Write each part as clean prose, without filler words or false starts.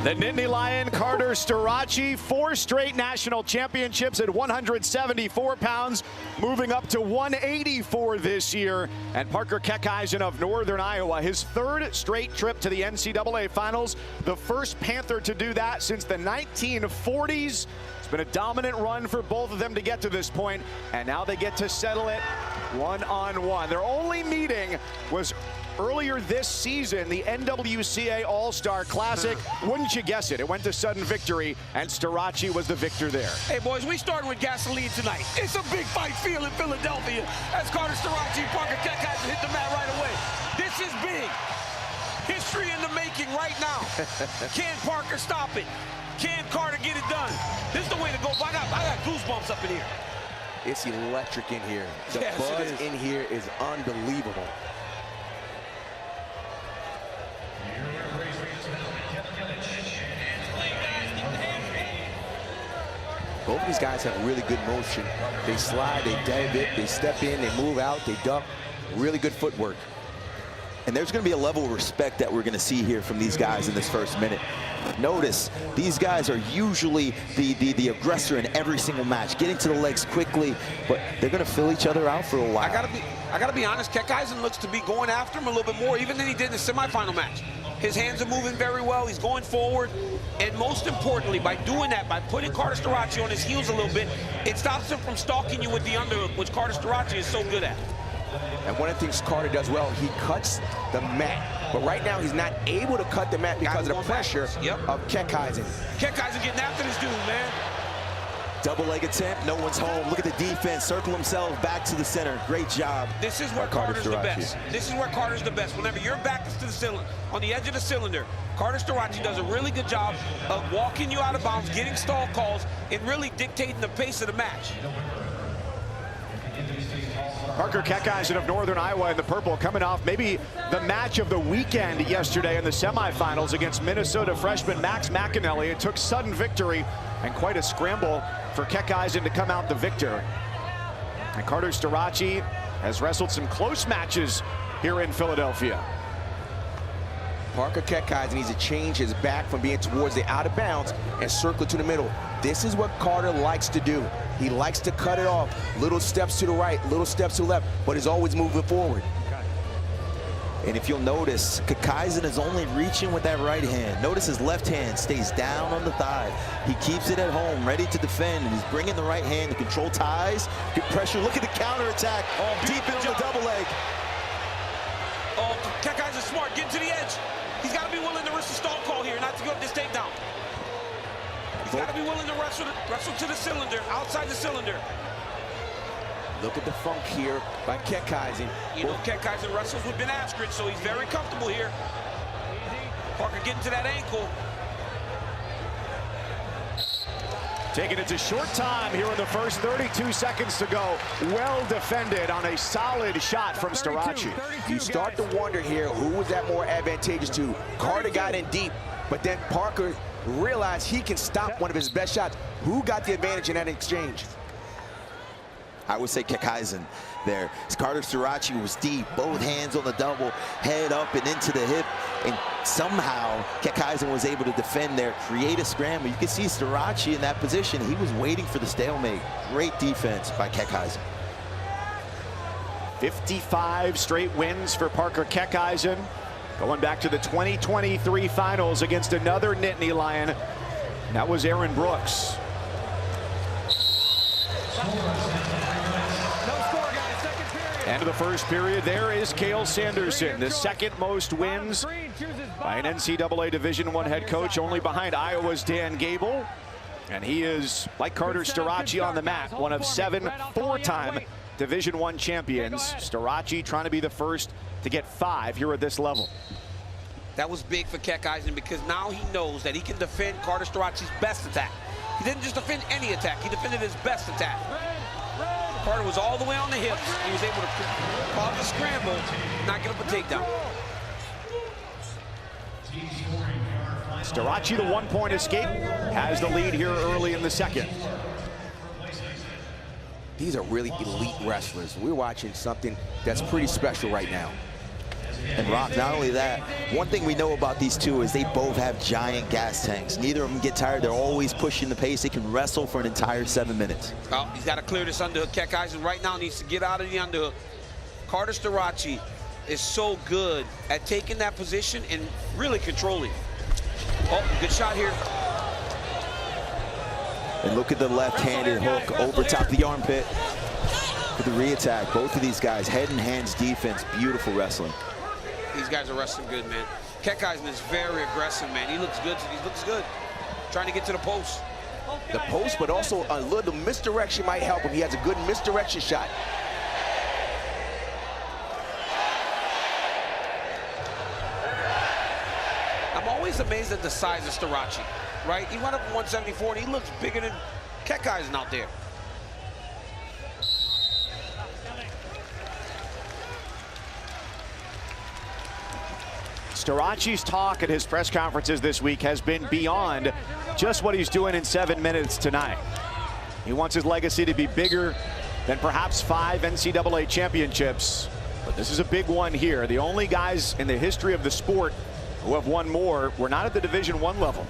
The Nittany Lion, Carter Starocci, 4 straight national championships at 174 pounds, moving up to 184 this year. And Parker Keckeisen of Northern Iowa, his 3rd straight trip to the NCAA finals, the first Panther to do that since the 1940s. It's been a dominant run for both of them to get to this point, and now they get to settle it one-on-one. Their only meeting was earlier this season, the NWCA All-Star Classic. Wouldn't you guess it? It went to sudden victory, and Starocci was the victor there. Hey, boys, we starting with gasoline tonight. It's a big fight field in Philadelphia as Carter Starocci and Parker Keckeisen hit the mat right away. This is big. History in the making right now. Can Parker stop it? Can Carter get it done? This is the way to go. I got goosebumps up in here. It's electric in here. The buzz in here is unbelievable. Both of these guys have really good motion. They slide, they dive it, they step in, they move out, they duck. Really good footwork. And there's going to be a level of respect that we're going to see here from these guys in this first minute. Notice, these guys are usually the aggressor in every single match, getting to the legs quickly, but they're going to fill each other out for a while. I gotta be honest, Keckeisen looks to be going after him a little bit more, even than he did in the semifinal match. His hands are moving very well, he's going forward, and most importantly, by doing that, by putting Carter Starocci on his heels a little bit, it stops him from stalking you with the underhook, which Carter Starocci is so good at. And one of the things Carter does well, he cuts the mat. But right now, he's not able to cut the mat because of the pressure of Keckeisen. Keckeisen getting after this dude, man. Double leg attempt, no one's home. Look at the defense, circle himself back to the center. Great job. This is where Carter's the best. This is where Carter's the best. Whenever your back is to the cylinder, on the edge of the cylinder, Carter Starocci does a really good job of walking you out of bounds, getting stall calls, and really dictating the pace of the match. Parker Keckeisen of Northern Iowa in the purple, coming off maybe the match of the weekend yesterday in the semifinals against Minnesota freshman Max McAnally. It took sudden victory and quite a scramble for Keckeisen to come out the victor. And Carter Starocci has wrestled some close matches here in Philadelphia. Parker Keckeisen needs to change his back from being towards the out of bounds and circle to the middle. This is what Carter likes to do. He likes to cut it off. Little steps to the right, little steps to the left, but he's always moving forward. And if you'll notice, Keckeisen is only reaching with that right hand. Notice his left hand stays down on the thigh. He keeps it at home, ready to defend, and he's bringing the right hand to control ties, get pressure. Look at the counterattack, deep into the double leg. Oh, Keckeisen's smart, getting to the edge. He's got to be willing to risk a stall call here, not to give up this takedown. He's got to be willing to wrestle to the cylinder, outside the cylinder. Look at the funk here by Keckeisen. You know, Keckeisen wrestles with Ben Askren, so he's very comfortable here. Parker getting to that ankle. Taking it to short time here in the first 32 seconds to go. Well defended on a solid shot from Starocci. You start to wonder here, who was that more advantageous to? Carter got in deep, but then Parker realized he can stop one of his best shots. Who got the advantage in that exchange? I would say Keckeisen there. Carter Starocci was deep, both hands on the double, head up and into the hip, and somehow Keckeisen was able to defend there, create a scramble. You can see Starocci in that position. He was waiting for the stalemate. Great defense by Keckeisen. 55 straight wins for Parker Keckeisen, going back to the 2023 finals against another Nittany Lion. That was Aaron Brooks. End of the first period, there is Cael Sanderson, the second most wins by an NCAA Division I head coach, only behind Iowa's Dan Gable. And he is, like Carter Starocci on the mat, one of 7 four-time Division I champions. Starocci trying to be the first to get 5 here at this level. That was big for Keckeisen because now he knows that he can defend Carter Starocci's best attack. He didn't just defend any attack, he defended his best attack. Carter was all the way on the hips. He was able to cause a scramble, not get up a takedown. Starocci, the 1-point escape, has the lead here early in the second. These are really elite wrestlers. We're watching something that's pretty special right now. And Rock, not only that, one thing we know about these two is they both have giant gas tanks. Neither of them get tired. They're always pushing the pace. They can wrestle for an entire 7 minutes. Well, he's got to clear this underhook. Keckeisen right now needs to get out of the underhook. Carter Starocci is so good at taking that position and really controlling. Oh, good shot here. And look at the left-handed hook over top the armpit for the re-attack. Both of these guys, head and hands defense, beautiful wrestling. These guys are wrestling good, man. Keckeisen is very aggressive, man. He looks good. He looks good. Trying to get to the post. The post, but also a little misdirection might help him. He has a good misdirection shot. I'm always amazed at the size of Starocci, right? He went up 174, and he looks bigger than Keckeisen out there. Starocci's talk at his press conferences this week has been beyond just what he's doing in 7 minutes tonight. He wants his legacy to be bigger than perhaps 5 NCAA championships, but this is a big one here. The only guys in the history of the sport who have won more were not at the Division I level.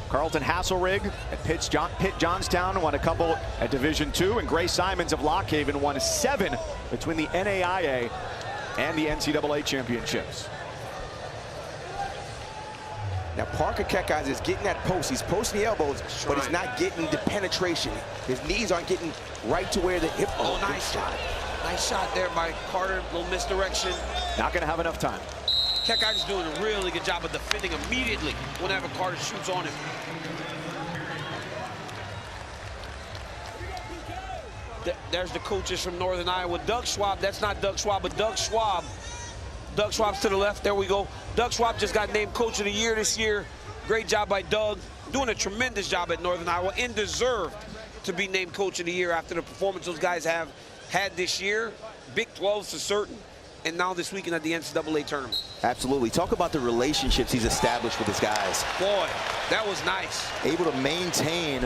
Carlton Hasselrig at Pitt Johnstown won a couple at Division II, and Gray Simons of Lock Haven won 7 between the NAIA and the NCAA championships. Now, Parker Keckeisen is getting that post. He's posting the elbows, but he's not getting the penetration. His knees aren't getting right to where the hip. Oh, nice shot. Nice shot there by Carter. Little misdirection. Not going to have enough time. Keckeisen's doing a really good job of defending immediately whenever Carter shoots on him. There's the coaches from Northern Iowa. Doug Schwab, that's not Doug Schwab, but Doug Schwab. Doug Schwab's to the left, there we go. Doug Schwab just got named Coach of the Year this year. Great job by Doug, doing a tremendous job at Northern Iowa, and deserved to be named Coach of the Year after the performance those guys have had this year. Big 12s for certain, and now this weekend at the NCAA tournament. Absolutely. Talk about the relationships he's established with his guys. Boy, that was nice. Able to maintain.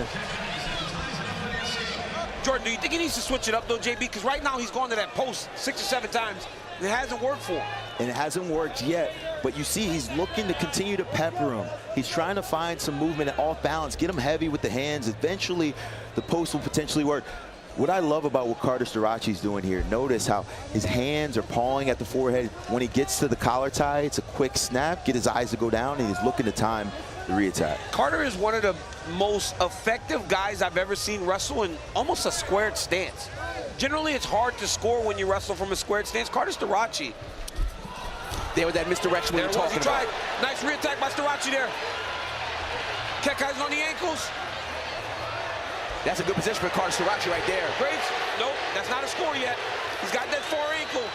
Jordan, do you think he needs to switch it up, though, JB? Because right now he's going to that post 6 or 7 times, and it hasn't worked for him. And it hasn't worked yet, but you see he's looking to continue to pepper him. He's trying to find some movement off balance, get him heavy with the hands. Eventually, the post will potentially work. What I love about what Carter Starocci's doing here, notice how his hands are pawing at the forehead. When he gets to the collar tie, it's a quick snap, get his eyes to go down, and he's looking to time the re-attack. Carter is one of the most effective guys I've ever seen wrestle in almost a squared stance. Generally, it's hard to score when you wrestle from a squared stance. Carter Starocci. There was that misdirection we were talking about. Nice re-attack by Starocci there. Keckeisen on the ankles. That's a good position for Carter Starocci right there. Great. Nope, that's not a score yet. He's got that far ankle,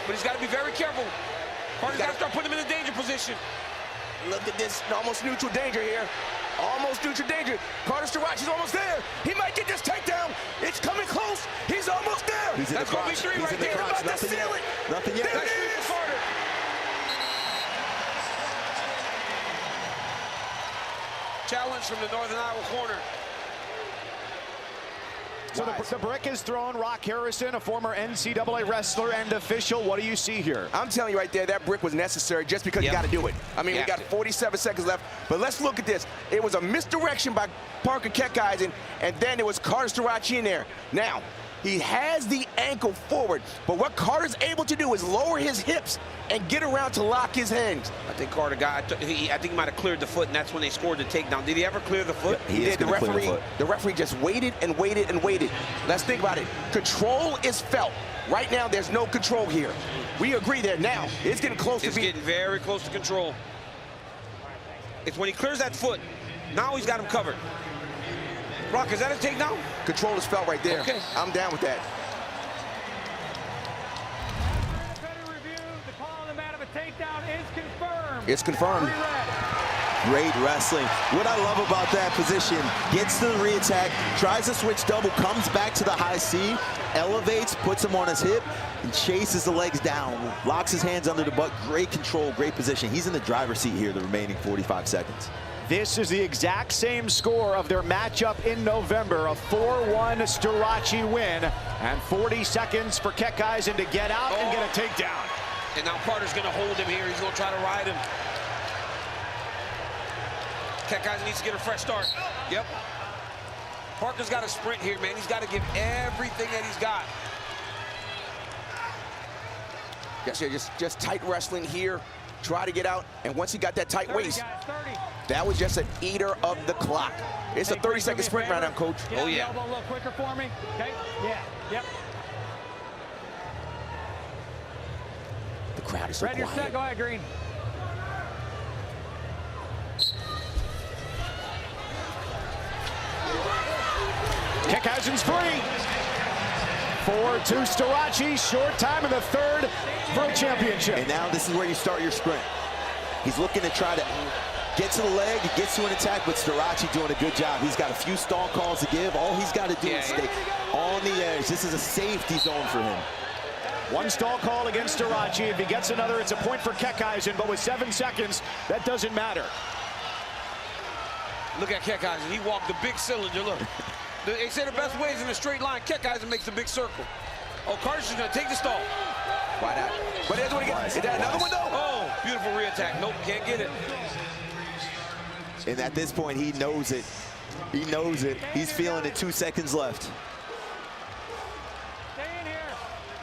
but he's got to be very careful. Carter's got to start putting him in a danger position. Look at this, almost neutral danger here. Almost neutral danger. Carter Starocci's almost there. He might get this takedown. It's coming close. He's almost there. He's in That's the going crotch. to be 3 He's right in the there. crotch. About to seal it. Nothing yet. There it is. Carter. Challenge from the Northern Iowa corner. So the brick is thrown. Rock Harrison, a former NCAA wrestler and official. What do you see here? I'm telling you right there, that brick was necessary just because you got to do it. I mean, we got 47 seconds left, but let's look at this. It was a misdirection by Parker Keckeisen, and then it was Carter Starocci in there. Now, he has the ankle forward, but what Carter's able to do is lower his hips and get around to lock his hands. I think Carter got, I think he might have cleared the foot, and that's when they scored the takedown. Did he ever clear the foot? Yeah, he did. The referee just waited and waited and waited. Let's think about it. Control is felt. Right now, there's no control here. We agree there. Now, it's getting close to being. It's getting very close to control. It's when he clears that foot. Now he's got him covered. Rock, is that a takedown? Control is felt right there. Okay. I'm down with that. It's confirmed. Great wrestling. What I love about that position, gets to the re-attack, tries to switch double, comes back to the high C, elevates, puts him on his hip, and chases the legs down, locks his hands under the butt. Great control, great position. He's in the driver's seat here the remaining 45 seconds. This is the exact same score of their matchup in November, a 4-1 Starocci win, and 40 seconds for Keckeisen to get out and get a takedown. And now Carter's going to hold him here. He's going to try to ride him. Keckeisen needs to get a fresh start. Yep. Parker's got to sprint here, man. He's got to give everything that he's got. Yes, yeah, just tight wrestling here. Try to get out, and once he got that tight waist, that was just an eater of the clock. It's a 30-second sprint right now, Coach. Get the elbow a little quicker for me. Okay. Yeah. Yep. The crowd is so Ready, quiet. you're set. Go ahead, Green. Keckeisen's free. 4-2 Starocci. Short time in the third for a championship. And now this is where you start your sprint. He's looking to try to get to the leg, get to an attack, but Starocci doing a good job. He's got a few stall calls to give. All he's got to do is stay on the edge. This is a safety zone for him. One stall call against Starocci. If he gets another, it's a point for Keckeisen, but with 7 seconds, that doesn't matter. Look at Keckeisen. He walked the big cylinder. Look. They say the best way is in a straight line. Keckeisen makes a big circle. Oh, Carter's just going to take the stall. Why not? But here's what he gets. Is that another one, though? Oh, beautiful re-attack. Nope, can't get it. And at this point, he knows it. He knows it. He's feeling it. 2 seconds left. Stay in here.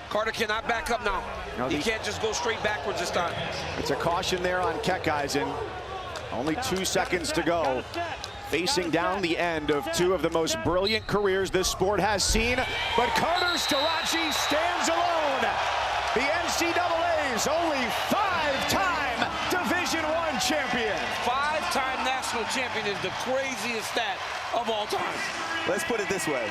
Carter cannot back up now. No, he can't just go straight backwards this time. It's a caution there on Keckeisen. Only 2 seconds to go. Facing down the end of two of the most brilliant careers this sport has seen. But Carter Starocci stands alone. The NCAA's only 5-time Division I champion. 5-time national champion is the craziest stat of all time. Let's put it this way.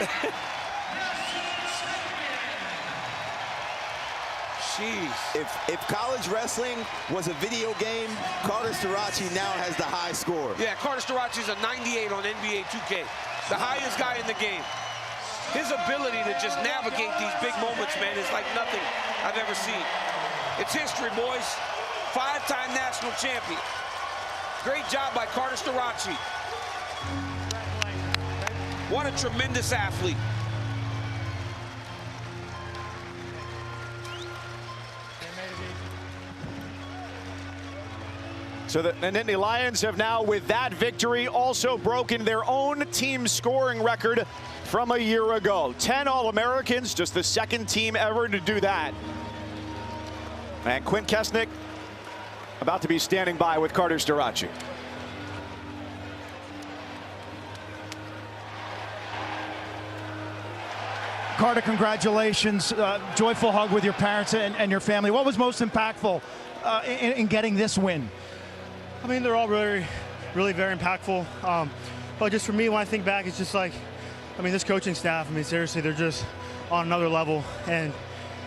Jeez. If college wrestling was a video game, Carter Starocci now has the high score. Yeah, Carter Starocci is a 98 on NBA 2K. The highest guy in the game. His ability to just navigate these big moments, man, is like nothing I've ever seen. It's history, boys. 5-time national champion. Great job by Carter Starocci. What a tremendous athlete. So the Nittany Lions have now, with that victory, also broken their own team scoring record from a year ago. 10 All-Americans, just the second team ever to do that. And Quinn Kesnick about to be standing by with Carter Starocci. Carter, congratulations. Joyful hug with your parents and your family. What was most impactful in getting this win? I mean, they're all really very impactful. But just for me, when I think back, it's just like, I mean, this coaching staff, I mean, seriously, they're just on another level. And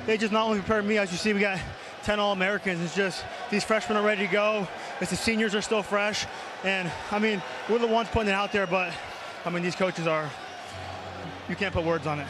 they just not only prepared me, as you see, we got 10 All-Americans. It's just these freshmen are ready to go. It's the seniors are still fresh. And, I mean, we're the ones putting it out there, but, I mean, these coaches are, you can't put words on it.